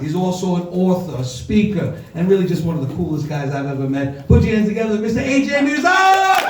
He's also an author, a speaker, and really just one of the coolest guys I've ever met. Put your hands together, Mr. A.J. Mihrzad!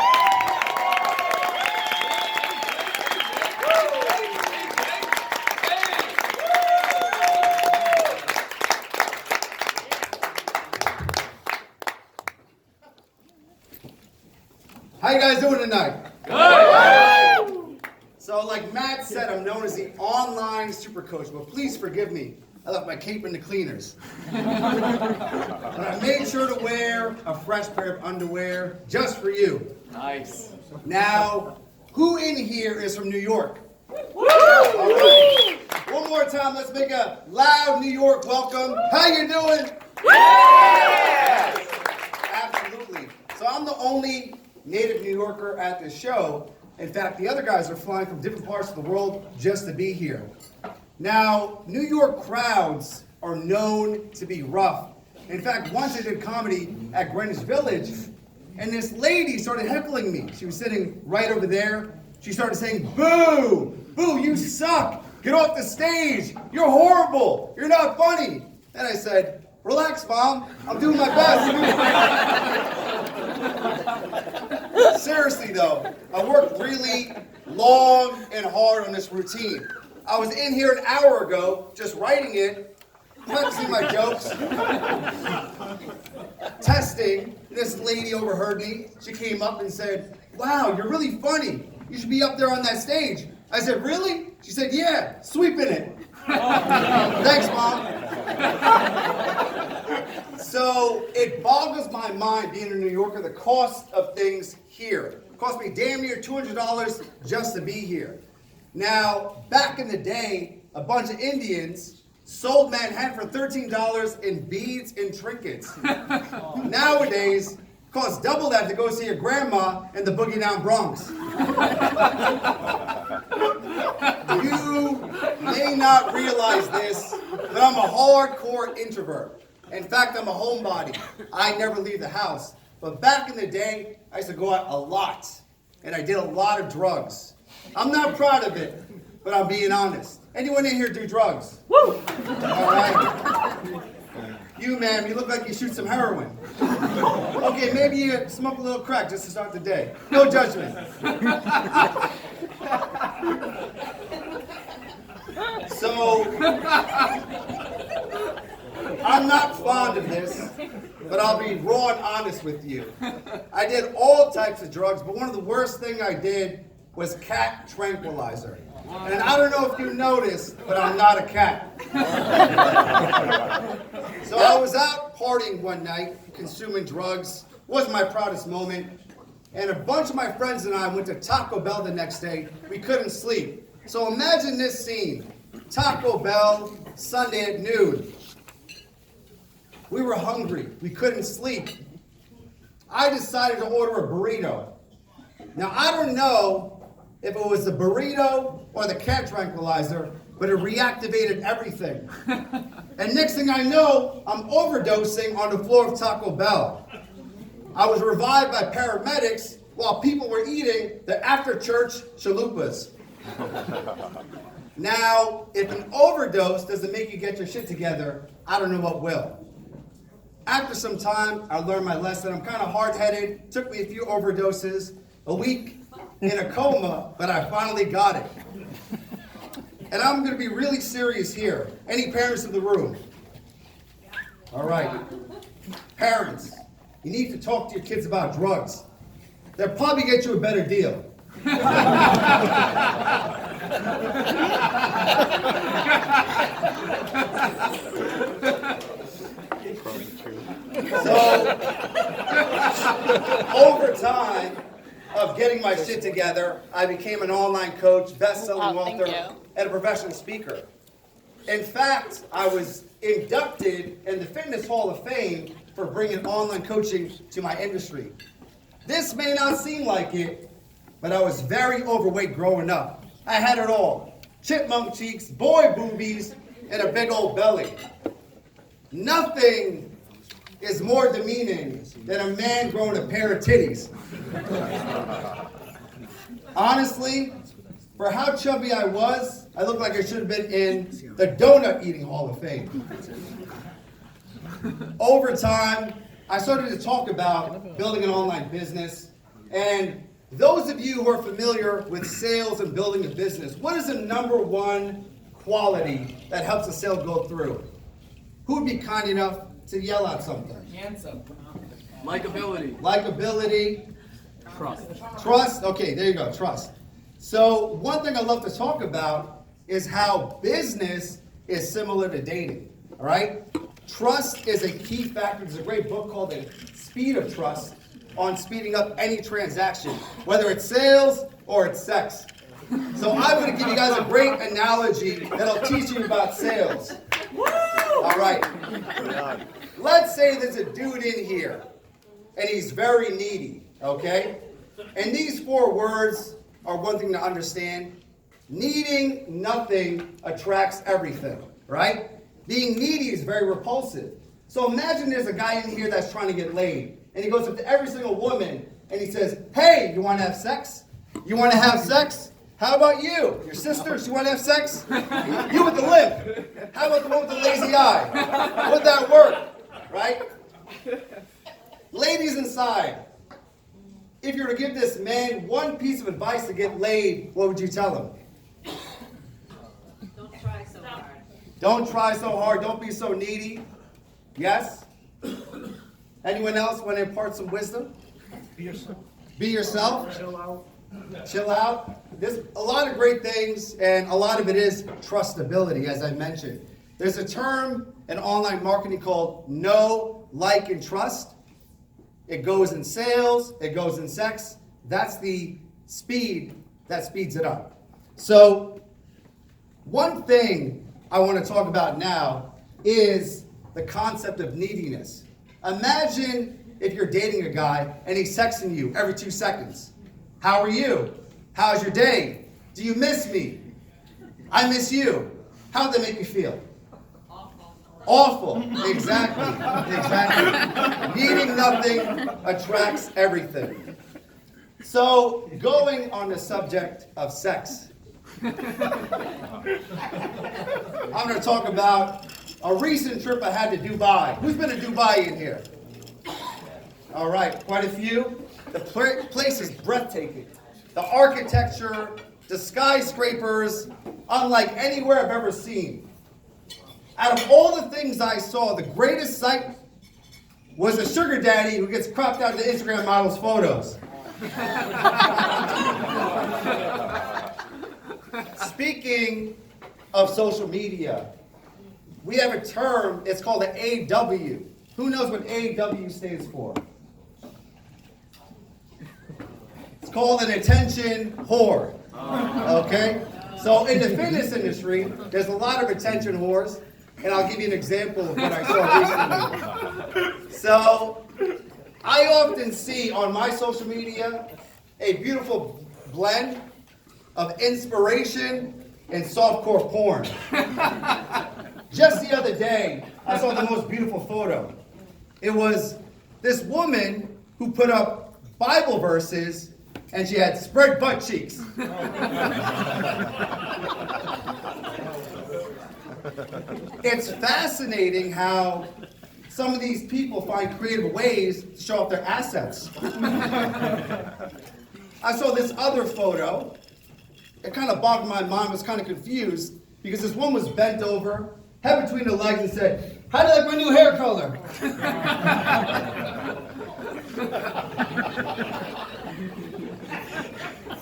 How you guys doing tonight? Good! So like Matt said, I'm known as the Online SuperCoach, but please forgive me. I left my cape in the cleaners. But I made sure to wear a fresh pair of underwear just for you. Nice. Now, who in here is from New York? Woo! All right. One more time, let's make a loud New York welcome. How you doing? Yes! Absolutely. So I'm the only native New Yorker at this show. In fact, the other guys are flying from different parts of the world just to be here. Now, New York crowds are known to be rough. In fact, once I did comedy at Greenwich Village, and this lady started heckling me. She was sitting right over there. She started saying, "Boo! Boo, you suck! Get off the stage! You're horrible! You're not funny!" And I said, "Relax, Mom. I'm doing my best." Seriously though, I worked really long and hard on this routine. I was in here an hour ago, just writing it, practicing my jokes, testing. This lady overheard me. She came up and said, "Wow, you're really funny. You should be up there on that stage." I said, "Really?" She said, "Yeah, sweeping it." Thanks, Mom. So it boggles my mind, being a New Yorker, the cost of things here. It cost me damn near $200 just to be here. Now, back in the day, a bunch of Indians sold Manhattan for $13 in beads and trinkets. Nowadays, it costs double that to go see your grandma in the Boogie Down Bronx. You may not realize this, but I'm a hardcore introvert. In fact, I'm a homebody. I never leave the house. But back in the day, I used to go out a lot, and I did a lot of drugs. I'm not proud of it, but I'm being honest. Anyone in here do drugs? Woo! All right. You, ma'am, you look like you shoot some heroin. Okay, maybe you smoke a little crack just to start the day. No judgment. So, I'm not fond of this, but I'll be raw and honest with you. I did all types of drugs, but one of the worst things I did was cat tranquilizer. And I don't know if you noticed, but I'm not a cat. So I was out partying one night, consuming drugs. Wasn't my proudest moment. And a bunch of my friends and I went to Taco Bell the next day. We couldn't sleep. So imagine this scene. Taco Bell, Sunday at noon. We were hungry. We couldn't sleep. I decided to order a burrito. Now, I don't know if it was the burrito or the cat tranquilizer, but it reactivated everything. And next thing I know, I'm overdosing on the floor of Taco Bell. I was revived by paramedics while people were eating the after-church chalupas. Now, if an overdose doesn't make you get your shit together, I don't know what will. After some time, I learned my lesson. I'm kind of hard-headed. Took me a few overdoses, a week in a coma, but I finally got it. And I'm going to be really serious here. Any parents in the room? All right. Parents, you need to talk to your kids about drugs. They'll probably get you a better deal. So, over time of getting my shit together, I became an online coach, best-selling author, and a professional speaker. In fact, I was inducted in the Fitness Hall of Fame for bringing online coaching to my industry. This may not seem like it, but I was very overweight growing up. I had it all. Chipmunk cheeks, boy boobies, and a big old belly. Nothing is more demeaning than a man growing a pair of titties. Honestly, for how chubby I was, I look like I should have been in the Donut Eating Hall of Fame. Over time, I started to talk about building an online business. And those of you who are familiar with sales and building a business, what is the number one quality that helps a sale go through? Who would be kind enough to yell out something? Handsome. Likability. Likability. Trust. Trust. Okay, there you go. Trust. So one thing I love to talk about is how business is similar to dating. All right? Trust is a key factor. There's a great book called The Speed of Trust on speeding up any transaction, whether it's sales or it's sex. So I'm going to give you guys a great analogy that'll teach you about sales. All right. Let's say there's a dude in here, and he's very needy, okay? And these 4 words are one thing to understand. Needing nothing attracts everything, right? Being needy is very repulsive. So imagine there's a guy in here that's trying to get laid, and he goes up to every single woman, and he says, hey, you want to have sex? You want to have sex? How about you? Your sisters, you want to have sex? You with the limp. How about the one with the lazy eye? Would that work? Right? Ladies inside, if you were to give this man one piece of advice to get laid, what would you tell him? Don't try so hard. Don't try so hard. Don't be so needy. Yes? Anyone else want to impart some wisdom? Be yourself. Be yourself. Chill out. Chill out. There's a lot of great things, and a lot of it is trustability, as I mentioned. There's a term in online marketing called know, like, and trust. It goes in sales. It goes in sex. That's the speed that speeds it up. So one thing I want to talk about now is the concept of neediness. Imagine if you're dating a guy and he's texting you every 2 seconds. How are you? How's your day? Do you miss me? I miss you. How'd that make you feel? Awful. Exactly. Exactly. Needing nothing attracts everything. So, going on the subject of sex, I'm going to talk about a recent trip I had to Dubai. Who's been to Dubai in here? All right, quite a few. The place is breathtaking. The architecture, the skyscrapers, unlike anywhere I've ever seen. Out of all the things I saw, the greatest sight was a sugar daddy who gets cropped out the Instagram model's photos. Speaking of social media, we have a term, it's called an AW. Who knows what AW stands for? It's called an attention whore. Okay? So in the fitness industry, there's a lot of attention whores, and I'll give you an example of what I saw recently. So I often see on my social media a beautiful blend of inspiration and softcore porn. Just the other day, I saw the most beautiful photo. It was this woman who put up Bible verses and she had spread butt cheeks. It's fascinating how some of these people find creative ways to show off their assets. I saw this other photo. It kind of bogged my mind. I was kind of confused because this one was bent over, head between the legs, and said, "How do you like my new hair color?"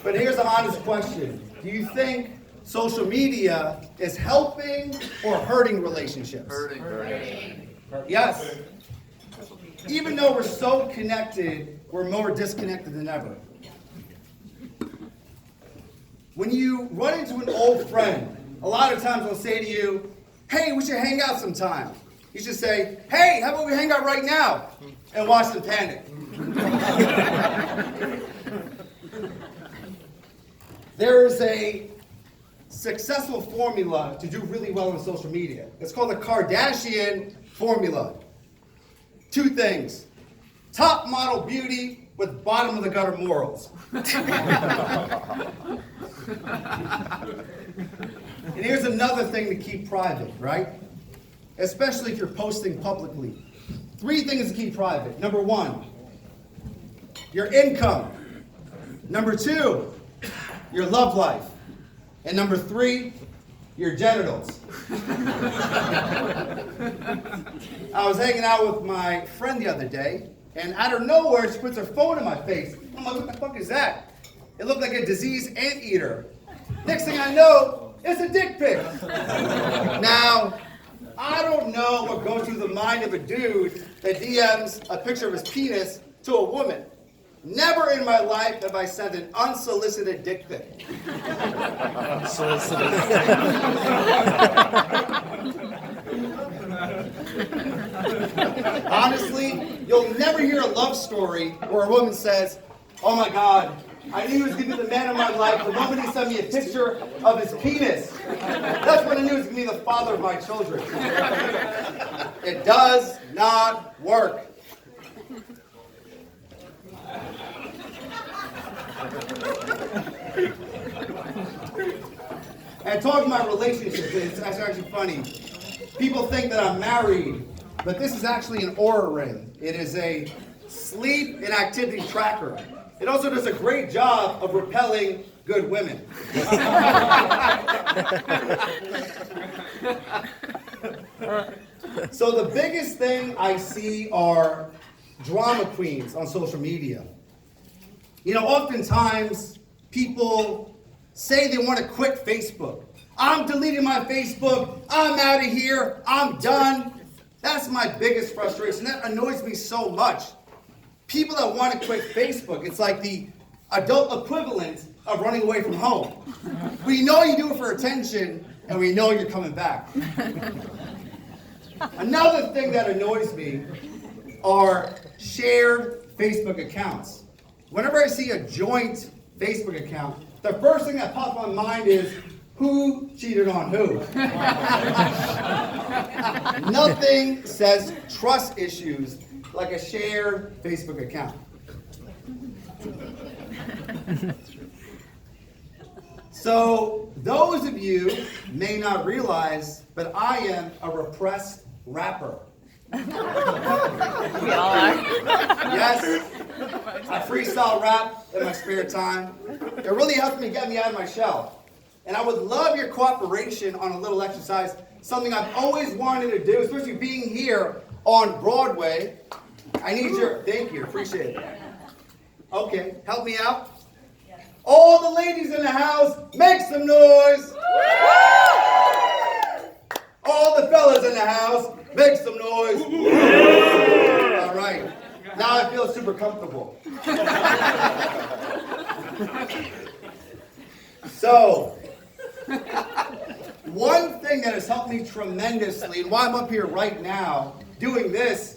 But here's an honest question. Do you think social media is helping or hurting relationships? Hurting. Yes. Even though we're so connected, we're more disconnected than ever. When you run into an old friend, a lot of times they'll say to you, "Hey, we should hang out sometime." You should say, "Hey, how about we hang out right now?" And watch them panic. There is a successful formula to do really well on social media. It's called the Kardashian formula. 2 things. Top model beauty with bottom of the gutter morals. And here's another thing to keep private, right? Especially if you're posting publicly. 3 things to keep private. Number 1, your income. Number 2, your love life. And number 3, your genitals. I was hanging out with my friend the other day, and out of nowhere, she puts her phone in my face. I'm like, what the fuck is that? It looked like a diseased anteater. Next thing I know, it's a dick pic. Now, I don't know what goes through the mind of a dude that DMs a picture of his penis to a woman. Never in my life have I sent an unsolicited dick pic. Honestly, you'll never hear a love story where a woman says, oh my God, I knew he was going to be the man of my life the moment he sent me a picture of his penis. That's when I knew he was going to be the father of my children. It does not work. And talking about relationships, it's actually funny. People think that I'm married, but this is actually an Oura ring. It is a sleep and activity tracker. It also does a great job of repelling good women. So the biggest thing I see are drama queens on social media. You know, oftentimes people say they want to quit Facebook. I'm deleting my Facebook. I'm out of here. I'm done. That's my biggest frustration. That annoys me so much. People that want to quit Facebook, it's like the adult equivalent of running away from home. We know you do it for attention, and we know you're coming back. Another thing that annoys me are shared Facebook accounts. Whenever I see a joint Facebook account, the first thing that pops in my mind is, who cheated on who? Nothing says trust issues like a shared Facebook account. So, those of you may not realize, but I am a repressed rapper. We all are. Yes, I freestyle rap in my spare time. It really helps me get me out of my shell. And I would love your cooperation on a little exercise, something I've always wanted to do, especially being here on Broadway. I need your, thank you, appreciate it. Okay, help me out. All the ladies in the house, make some noise. All the fellas in the house, make some noise. All right, now I feel super comfortable. So, one thing that has helped me tremendously, and why I'm up here right now doing this,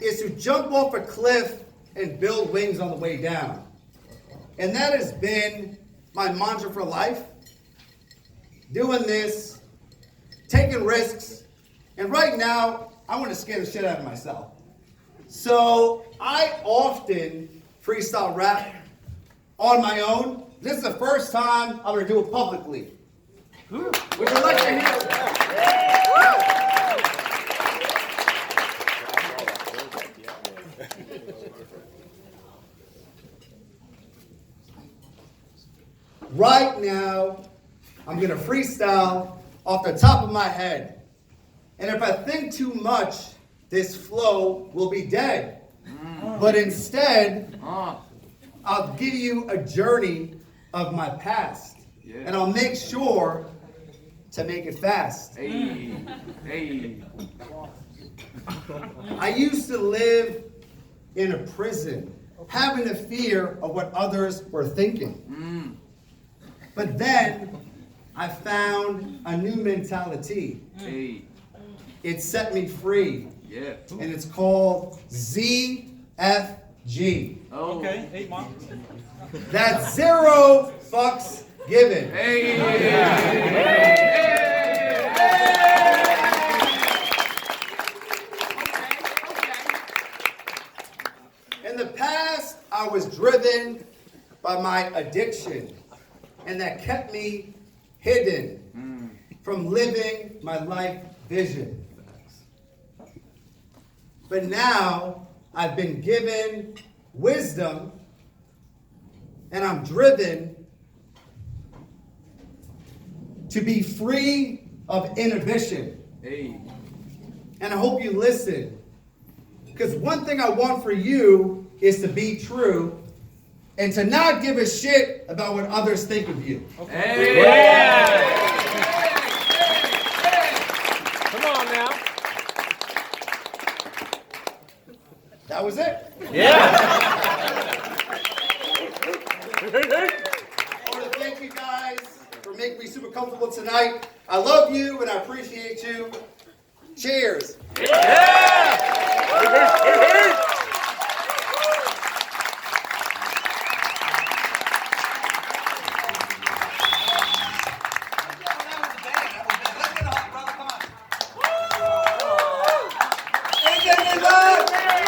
is to jump off a cliff and build wings on the way down. And that has been my mantra for life. Doing this, taking risks, and right now, I want to scare the shit out of myself. So, I often freestyle rap on my own. This is the first time I'm going to do it publicly. Would you like to hear it? Right now, I'm going to freestyle off the top of my head. And if I think too much, this flow will be dead. But instead, I'll give you a journey of my past. Yeah. And I'll make sure to make it fast. Hey. Hey. I used to live in a prison, having a fear of what others were thinking. But then I found a new mentality. Hey. It set me free. Yeah. And it's called ZFG. Oh. Okay, 8 months. That's 0 fucks given. Hey. In the past, I was driven by my addiction, and that kept me hidden from living my life vision. But now I've been given wisdom and I'm driven to be free of inhibition. Hey. And I hope you listen. Because one thing I want for you is to be true and to not give a shit about what others think of you. Hey. Yeah. Come on now. That was it. Yeah. I want to thank you guys for making me super comfortable tonight. I love you and I appreciate you. Cheers. AJ Mihrzad!